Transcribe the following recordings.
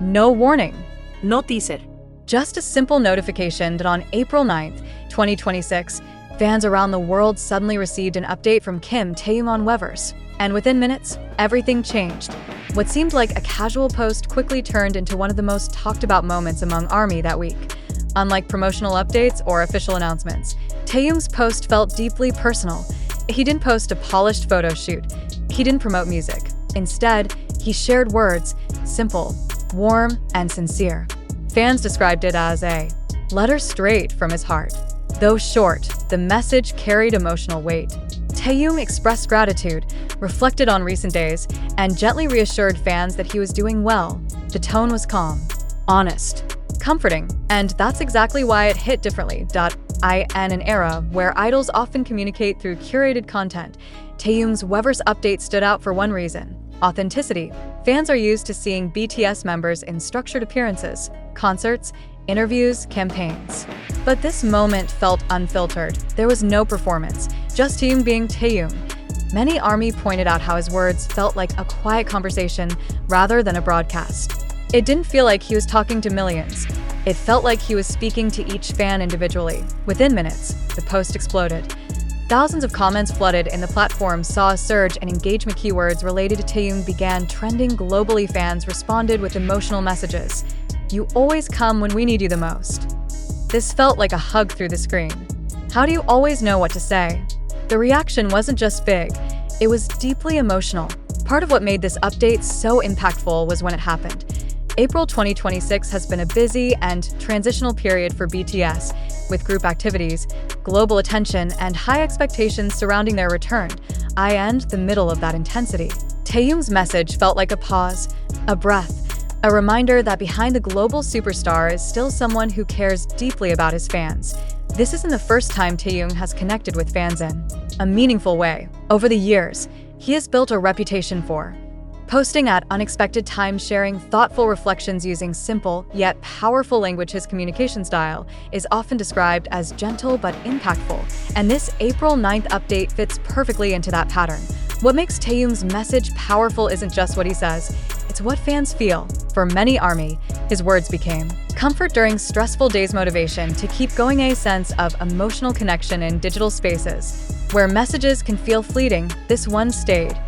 No warning. No teaser. Just a simple notification that on April 9th, 2026, fans around the world suddenly received an update from Kim Taehyung on Weverse. And within minutes, everything changed. What seemed like a casual post quickly turned into one of the most talked about moments among ARMY that week. Unlike promotional updates or official announcements, Taehyung's post felt deeply personal. He didn't post a polished photo shoot. He didn't promote music. Instead, he shared words, simple, warm, and sincere. Fans described it as a letter straight from his heart. Though short, the message carried emotional weight. Taehyung expressed gratitude, reflected on recent days, and gently reassured fans that he was doing well. The tone was calm, honest, comforting, and that's exactly why it hit differently. In an era where idols often communicate through curated content, Taehyung's Weverse update stood out for one reason: authenticity. Fans are used to seeing BTS members in structured appearances, concerts, interviews, campaigns. But this moment felt unfiltered. There was no performance, just Taehyung being Taehyung. Many ARMY pointed out how his words felt like a quiet conversation rather than a broadcast. It didn't feel like he was talking to millions. It felt like he was speaking to each fan individually. Within minutes, the post exploded. Thousands of comments flooded in the platform, saw a surge, and engagement keywords related to Taehyung began trending globally. Fans responded with emotional messages. "You always come when we need you the most." This felt like a hug through the screen. "How do you always know what to say?" The reaction wasn't just big, it was deeply emotional. Part of what made this update so impactful was when it happened. April 2026 has been a busy and transitional period for BTS, with group activities, global attention, and high expectations surrounding their return. I end the middle of that intensity. Taehyung's message felt like a pause, a breath, a reminder that behind the global superstar is still someone who cares deeply about his fans. This isn't the first time Taehyung has connected with fans in a meaningful way. Over the years, he has built a reputation for posting at unexpected times, sharing thoughtful reflections using simple yet powerful language. His communication style is often described as gentle but impactful, and this April 9th update fits perfectly into that pattern. What makes Taehyung's message powerful isn't just what he says, it's what fans feel. For many ARMY, his words became comfort during stressful days, motivation to keep going, a sense of emotional connection in digital spaces. Where messages can feel fleeting, this one stayed.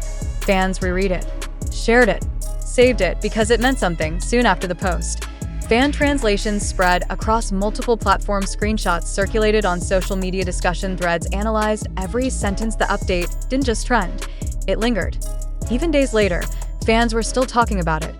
Fans reread it, shared it, saved it because it meant something. Soon after the post, fan translations spread across multiple platforms. Screenshots circulated on social media, discussion threads analyzed every sentence. The update didn't just trend, it lingered. Even days later, fans were still talking about it.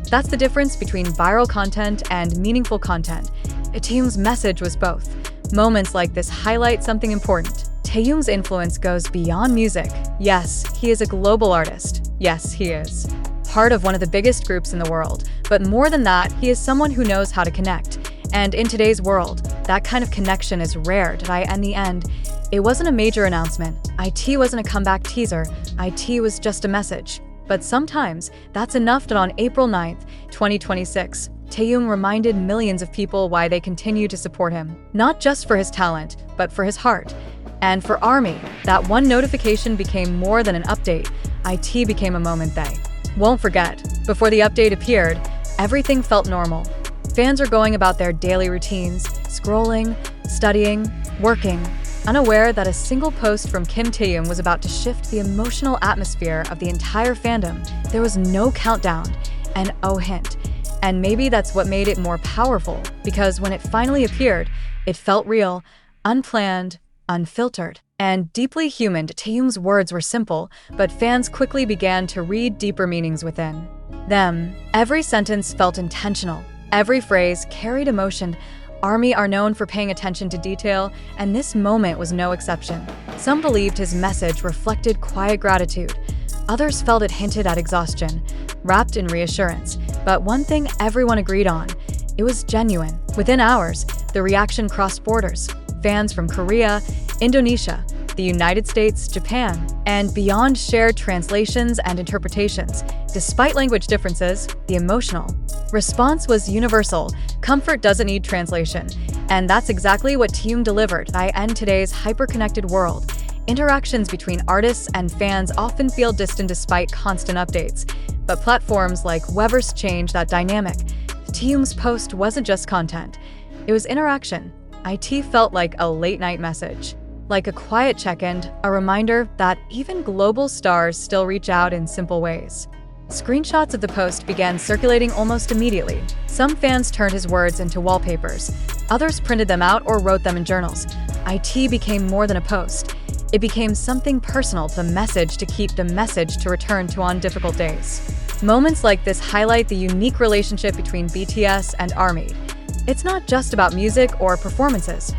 That's the difference between viral content and meaningful content. Taehyung's message was both. Moments like this highlight something important. Taehyung's influence goes beyond music. Yes, he is a global artist. Yes, he is part of one of the biggest groups in the world. But more than that, he is someone who knows how to connect. And in today's world, that kind of connection is rare. In the end, it wasn't a major announcement. It wasn't a comeback teaser. It was just a message. But sometimes, that's enough. That on April 9th, 2026, Taehyung reminded millions of people why they continue to support him. Not just for his talent, but for his heart. And for ARMY, that one notification became more than an update. It became a moment they won't forget. Before the update appeared, everything felt normal. Fans are going about their daily routines, scrolling, studying, working, unaware that a single post from Kim Taehyung was about to shift the emotional atmosphere of the entire fandom. There was no countdown, and oh hint. And maybe that's what made it more powerful, because when it finally appeared, it felt real, unplanned, unfiltered, and deeply human. Taehyung's words were simple, but fans quickly began to read deeper meanings within them. Every sentence felt intentional. Every phrase carried emotion. ARMY are known for paying attention to detail, and this moment was no exception. Some believed his message reflected quiet gratitude. Others felt it hinted at exhaustion, wrapped in reassurance. But one thing everyone agreed on, it was genuine. Within hours, the reaction crossed borders. Fans from Korea, Indonesia, the United States, Japan, and beyond shared translations and interpretations. Despite language differences, the emotional response was universal. Comfort doesn't need translation. And that's exactly what Taehyung delivered. In today's hyper-connected world, interactions between artists and fans often feel distant despite constant updates. But platforms like Weverse change that dynamic. Taehyung's post wasn't just content, it was interaction. IT felt like a late-night message, like a quiet check-in, a reminder that even global stars still reach out in simple ways. Screenshots of the post began circulating almost immediately. Some fans turned his words into wallpapers. Others printed them out or wrote them in journals. IT became more than a post. It became something personal, the message to keep, the message to return to on difficult days. Moments like this highlight the unique relationship between BTS and ARMY. It's not just about music or performances.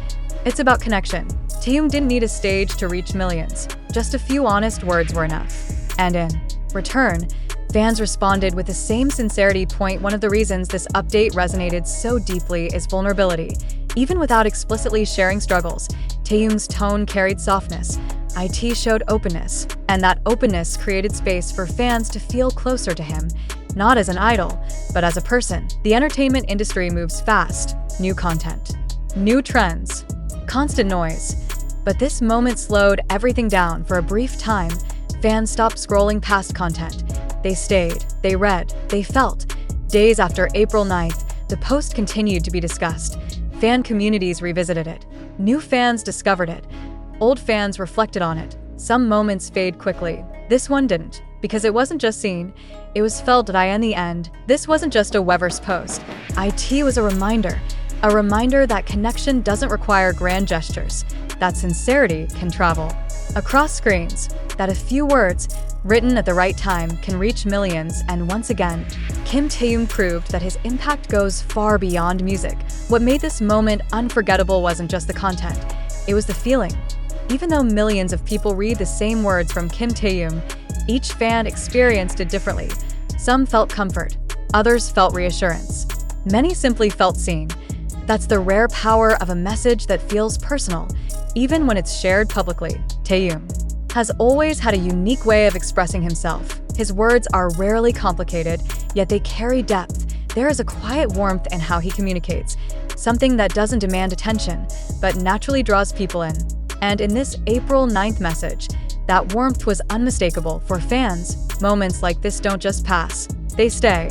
It's about connection. Taehyung didn't need a stage to reach millions. Just a few honest words were enough. And in return, fans responded with the same sincerity. One of the reasons this update resonated so deeply is vulnerability. Even without explicitly sharing struggles, Taehyung's tone carried softness. IT showed openness, and that openness created space for fans to feel closer to him, not as an idol, but as a person. The entertainment industry moves fast. New content, new trends, constant noise. But this moment slowed everything down. For a brief time, fans stopped scrolling past content. They stayed, they read, they felt. Days after April 9th, the post continued to be discussed. Fan communities revisited it. New fans discovered it. Old fans reflected on it. Some moments fade quickly. This one didn't, because it wasn't just seen, it was felt. In the end, this wasn't just a Weverse post. IT was a reminder that connection doesn't require grand gestures, that sincerity can travel across screens, that a few words written at the right time can reach millions. And once again, Kim Taehyung proved that his impact goes far beyond music. What made this moment unforgettable wasn't just the content, it was the feeling. Even though millions of people read the same words from Kim Taehyung, each fan experienced it differently. Some felt comfort, others felt reassurance. Many simply felt seen. That's the rare power of a message that feels personal, even when it's shared publicly. Taehyung has always had a unique way of expressing himself. His words are rarely complicated, yet they carry depth. There is a quiet warmth in how he communicates, something that doesn't demand attention, but naturally draws people in. And in this April 9th message, that warmth was unmistakable. For fans, moments like this don't just pass, they stay.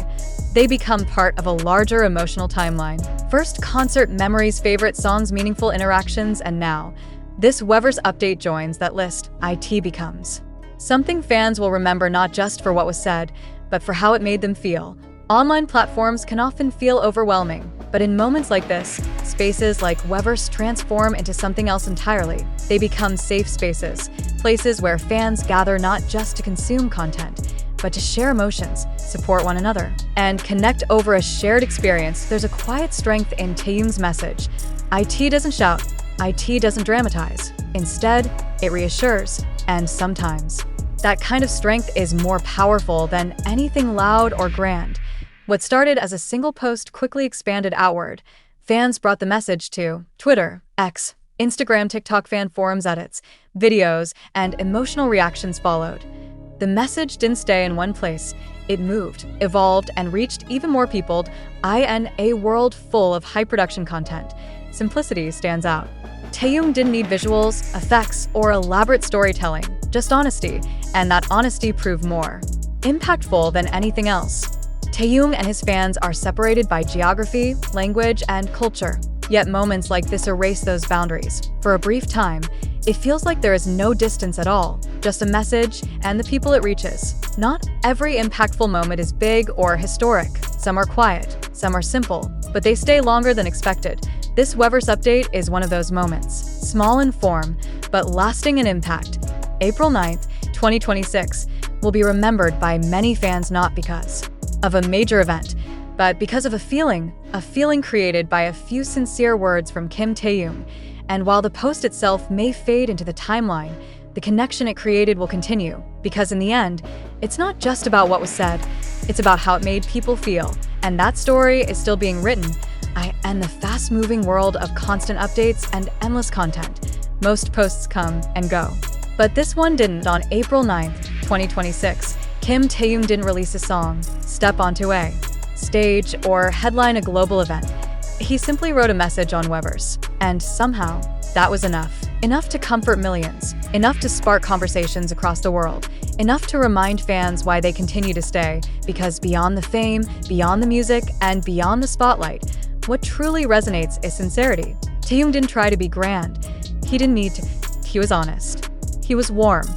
They become part of a larger emotional timeline. First, concert memories, favorite songs, meaningful interactions, and now, this Weverse update joins that list. IT becomes something fans will remember not just for what was said, but for how it made them feel. Online platforms can often feel overwhelming, but in moments like this, spaces like Weverse transform into something else entirely. They become safe spaces, places where fans gather not just to consume content, but to share emotions, support one another, and connect over a shared experience. There's a quiet strength in Taehyung's message. IT doesn't shout, IT doesn't dramatize. Instead, it reassures, and sometimes, that kind of strength is more powerful than anything loud or grand. What started as a single post quickly expanded outward. Fans brought the message to Twitter, X, Instagram, TikTok, fan forums, edits, videos, and emotional reactions followed. The message didn't stay in one place. It moved, evolved, and reached even more people. In a world full of high-production content, simplicity stands out. Taehyung didn't need visuals, effects, or elaborate storytelling, just honesty, and that honesty proved more impactful than anything else. Taehyung and his fans are separated by geography, language, and culture. Yet moments like this erase those boundaries. For a brief time, it feels like there is no distance at all, just a message and the people it reaches. Not every impactful moment is big or historic. Some are quiet, some are simple, but they stay longer than expected. This Weverse update is one of those moments, small in form, but lasting in impact. April 9th, 2026, will be remembered by many fans not because of a major event, but because of a feeling created by a few sincere words from Kim Taehyung. And while the post itself may fade into the timeline, the connection it created will continue, because in the end, it's not just about what was said, it's about how it made people feel. And that story is still being written. In the fast-moving world of constant updates and endless content, most posts come and go. But this one didn't. On April 9th, 2026, Kim Taehyung didn't release a song, step onto a stage, or headline a global event. He simply wrote a message on Weverse, and somehow, that was enough. Enough to comfort millions, enough to spark conversations across the world. enough to remind fans why they continue to stay, because beyond the fame, beyond the music, and beyond the spotlight, what truly resonates is sincerity. Taehyung didn't try to be grand. He didn't need to. He was honest. He was warm.